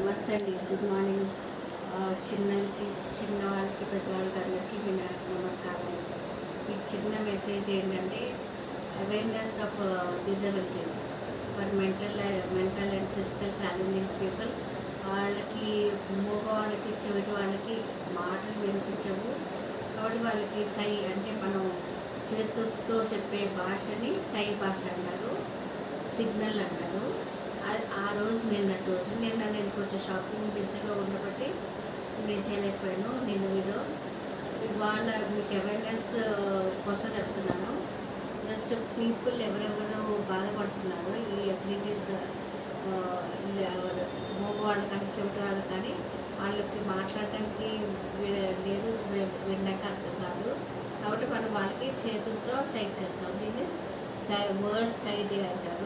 నమస్తే అండి. Good morning. చిన్నలకి చిన్నవాళ్ళకి పెద్దవాళ్ళకి అందరికీ నమస్కారం. ఈ చిన్న మెసేజ్ ఏంటంటే awareness of disability for mental and physical challenging people. వాళ్ళకి మూగవాళ్ళకి చెవిటి వాళ్ళకి మాటలు వినిపించవు కాబట్టి వాళ్ళకి సై అంటే మనం చేతులతో చెప్పే భాషని సై భాష అంటారు, సిగ్నల్ అంటారు. ఆ రోజు నిన్నటి రోజు నేను కొంచెం షాపింగ్ బిజీలో ఉండబట్టి నేను చేయలేకపోయాను. నేను ఇవాళ మీకు అవేర్నెస్ కోసం చెప్తున్నాను. జస్ట్ పీపుల్ ఎవరెవరు బాధపడుతున్నారో ఈ అబిలిటీస్ మగవాళ్ళు కానీ చెవిటి వాళ్ళు కానీ వాళ్ళకి మాట్లాడటానికి లేదు, వినడానికి అర్థం కాదు. కాబట్టి మనం వాళ్ళకి చేతులతో సైట్ చేస్తాం. దీన్ని వరల్డ్ సైట్ అంటారు.